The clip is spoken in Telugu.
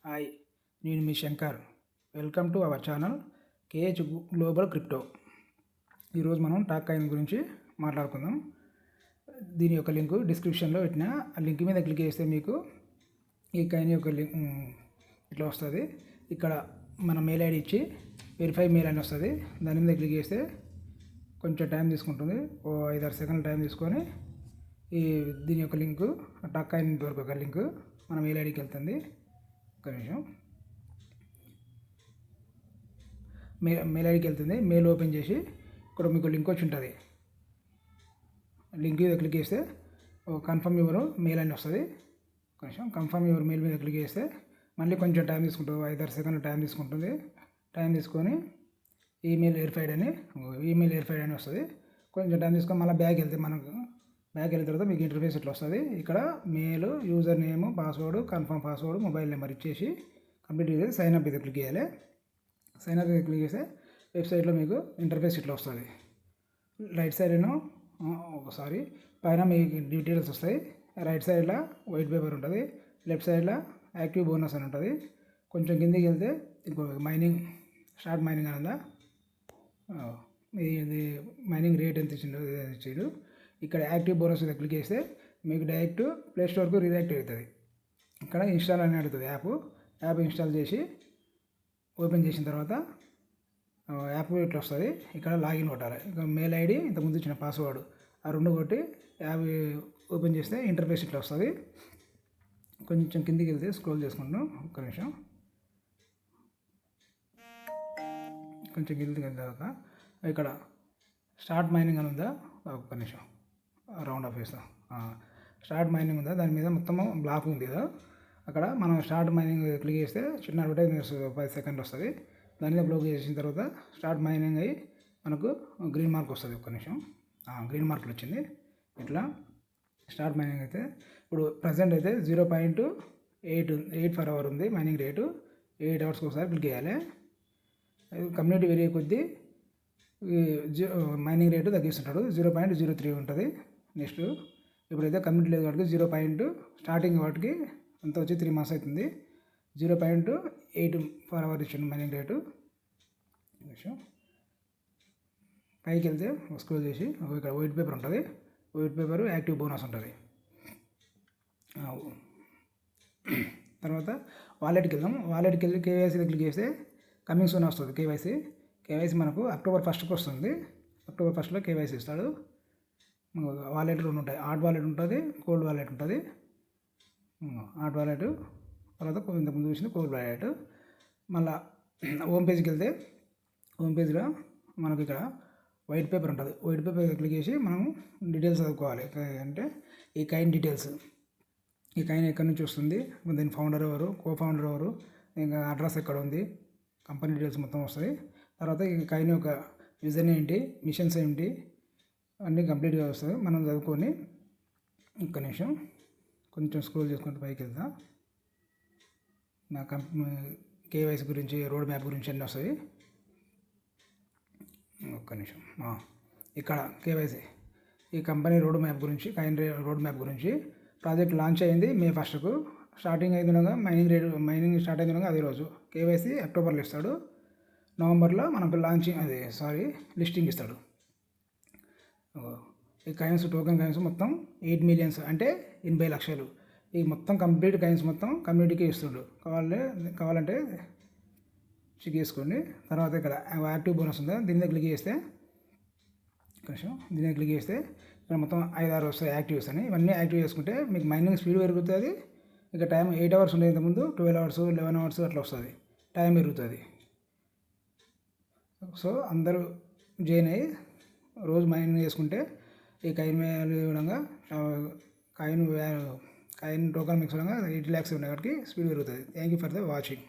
హాయ్, నేను మీ Shankar. Welcome to our channel KH global crypto. ఈరోజు మనం టాక్ కాయిన్ గురించి మాట్లాడుకుందాం. దీని యొక్క లింక్ డిస్క్రిప్షన్లో పెట్టిన. ఆ లింక్ మీద క్లిక్ చేస్తే మీకు ఈ కాయిన్ యొక్క లింక్ ఇట్లా వస్తుంది. ఇక్కడ మన మెయిల్ ఐడి ఇచ్చి వెరిఫై మెయిల్ అని వస్తుంది. దాని మీద క్లిక్ చేస్తే కొంచెం టైం తీసుకుంటుంది. 5-6 సెకండ్ల టైం తీసుకొని దీని యొక్క లింకు టాక్ కాయిన్ నెట్వర్క్ యొక్క లింక్ మన మెయిల్ ఐడికి వెళ్తుంది. ఒక నిమిషం. మెయిల్ ఐడికి వెళ్తుంది. మెయిల్ ఓపెన్ చేసి ఇక్కడ మీకు లింక్ వచ్చి ఉంటుంది. లింక్ మీద క్లిక్ చేస్తే కన్ఫర్మ్ యువర్ మెయిల్ అని వస్తుంది. కొంచెం కన్ఫర్మ్ యువర్ మెయిల్ మీద క్లిక్ చేస్తే మళ్ళీ కొంచెం టైం తీసుకుంటుంది. 5-6 సెకండ్ల టైం తీసుకుంటుంది. టైం తీసుకొని ఈమెయిల్ వెరిఫైడ్ అని వస్తుంది. కొంచెం టైం తీసుకొని మళ్ళీ బ్యాక్ వెళ్ళిన తర్వాత మీకు ఇంటర్ఫేస్ ఇట్లా వస్తుంది. ఇక్కడ mail, user name, password, confirm password, mobile number ఇచ్చేసి కంప్లీట్ చేసి సైన్ అప్ మీద క్లిక్ చేయాలి. సైన్ అప్ మీద క్లిక్ చేస్తే వెబ్సైట్లో మీకు ఇంటర్ఫేస్ ఇట్లా వస్తుంది. రైట్ సైడ్లో పైన మీ డీటెయిల్స్ వస్తాయి. రైట్ సైడ్లో వైట్ పేపర్ ఉంటుంది. లెఫ్ట్ సైడ్లో యాక్టివ్ బోనస్ అని ఉంటుంది. కొంచెం కిందికి వెళ్తే ఇంకో స్టార్ట్ మైనింగ్ అని ఉందా. ఇది మైనింగ్ రేట్ ఎంత ఇచ్చాడు. ఇక్కడ యాక్టివ్ బోనస్ మీద క్లిక్ చేస్తే మీకు డైరెక్ట్ ప్లే స్టోర్కు రీడైరెక్ట్ అవుతుంది. ఇక్కడ ఇన్స్టాల్ అని అడుగుతుంది. యాప్ ఇన్స్టాల్ చేసి ఓపెన్ చేసిన తర్వాత యాప్ ఇట్లా వస్తుంది. ఇక్కడ లాగిన్ కొట్టాలి. ఇక మెయిల్ ఐడి, ఇంతకుముందు ఇచ్చిన పాస్వర్డ్ ఆ రెండు కొట్టి యాప్ ఓపెన్ చేస్తే ఇంటర్ఫేస్ ఇట్లా వస్తుంది. కొంచెం కిందికి వెళ్తే స్క్రోల్ చేసుకుంటున్నాం. ఒక్క నిమిషం. కొంచెం కిందికి వెళ్ళిన తర్వాత ఇక్కడ స్టార్ట్ మైనింగ్ అని ఉందా. ఒక్క నిమిషం రౌండ్ ఆఫ్ వేస్తాం. స్టార్ట్ మైనింగ్ ఉందా, దాని మీద మొత్తం బ్లాక్ ఉంది కదా. అక్కడ మనం స్టార్ట్ మైనింగ్ క్లిక్ చేస్తే చిన్న అడ్వర్టైజ్మెంట్ 10 సెకండ్లు వస్తుంది. దాని మీద బ్లాక్ చేసిన తర్వాత స్టార్ట్ మైనింగ్ అయ్యి మనకు గ్రీన్ మార్క్ వస్తుంది. ఒక్క నిమిషం. గ్రీన్ మార్కులు వచ్చింది. ఇట్లా స్టార్ట్ మైనింగ్ అయితే ఇప్పుడు ప్రజెంట్ అయితే 0.8 per hour ఉంది మైనింగ్ రేటు. 8 అవర్స్కి ఒకసారి క్లిక్ చేయాలి. కమ్యూనిటీ పెరిగే కొద్దీ మైనింగ్ రేటు తగ్గిస్తుంటాడు. 0.03 ఉంటుంది. నెక్స్ట్ ఇప్పుడైతే కమ్యూనిటీ లేదు కాబట్టి 0. స్టార్టింగ్ వాటికి అంత వచ్చి 3 months అవుతుంది. 0.8 per hour ఇచ్చిండు మైనింగ్ రేటు. పైకి వెళ్తే స్క్రోల్ చేసి ఇక్కడ వైట్ పేపర్ ఉంటుంది. వైట్ పేపర్ యాక్టివ్ బోనస్ ఉంటుంది. తర్వాత వాలెట్కి వెళ్దాం. వాలెట్కి వెళ్ళి కేవైసీ క్లిక్ చేస్తే కమింగ్ సూన్ వస్తుంది. కేవైసీ మనకు October 1st వస్తుంది. October 1st కేవైసీ ఇస్తాడు. వాలెట్ 2 ఉంటాయి. హాట్ వాలెట్ ఉంటుంది, కోల్డ్ వాలెట్ ఉంటుంది. హాట్ వాలెట్ తర్వాత ఇంతకుముందు చూసింది కోల్డ్ వాలెట్. మళ్ళీ హోమ్ పేజ్కి వెళ్తే హోమ్ పేజ్లో మనకు ఇక్కడ వైట్ పేపర్ ఉంటుంది. వైట్ పేపర్ క్లిక్ చేసి మనం డీటెయిల్స్ చదువుకోవాలి. అంటే ఈ కాయిన్ డీటెయిల్స్, ఈ కాయిన్ ఎక్కడి నుంచి వస్తుంది, దీని ఫౌండర్ ఎవరు, కో ఫౌండర్ ఎవరు, ఇంకా అడ్రస్ ఎక్కడ ఉంది, కంపెనీ డీటెయిల్స్ మొత్తం వస్తాయి. తర్వాత ఈ కాయిన్ యొక్క విజన్ ఏంటి, మిషన్స్ ఏంటి అన్నీ కంప్లీట్గా వస్తుంది. మనం చదువుకొని ఒక్క నిమిషం కొంచెం స్క్రోల్ చేసుకుంటూ పైకి వెళ్తాం. నా కేవైసీ గురించి, రోడ్ మ్యాప్ గురించి అన్నీ వస్తాయి. ఒక్క నిమిషం. ఇక్కడ కేవైసీ ఈ కంపెనీ రోడ్ మ్యాప్ గురించి, కాయిన్ రోడ్ మ్యాప్ గురించి. ప్రాజెక్ట్ లాంచ్ అయింది May 1st. స్టార్టింగ్ అయిన మైనింగ్ స్టార్ట్ అయిన అదే రోజు. కేవైసీ అక్టోబర్లో ఇస్తాడు. నవంబర్లో మనకు లిస్టింగ్ ఇస్తాడు. ఈ కాయిన్స్, టోకెన్ కాయిన్స్ మొత్తం 8 million అంటే 80 లక్షలు. ఈ మొత్తం కంప్లీట్ కాయిన్స్ మొత్తం కమ్యూనిటీకి ఇస్తుండు. కావాలంటే చెక్ చేసుకోండి. తర్వాత ఇక్కడ యాక్టివ్ బోనస్ ఉందా, దీని మీద క్లిక్ చేస్తే ఇక్కడ మొత్తం 5-6 వస్తాయి యాక్టివ్స్ అని. ఇవన్నీ యాక్టివ్ చేసుకుంటే మీకు మైనింగ్ స్పీడ్ పెరుగుతుంది. ఇక టైం 8 hours ఉండేది ఇంతకుముందు 12 hours 11 hours అట్లా వస్తుంది. టైం పెరుగుతుంది. సో అందరూ జాయిన్ అయ్యి రోజు మైనింగ్ చేసుకుంటే ఈ కాయిన్ విధంగా కాయిన్ టోకెన్ మిక్స్ విధంగా 8 lakhs ఉన్నాయి కాబట్టి స్పీడ్ పెరుగుతుంది. Thank you for the watching.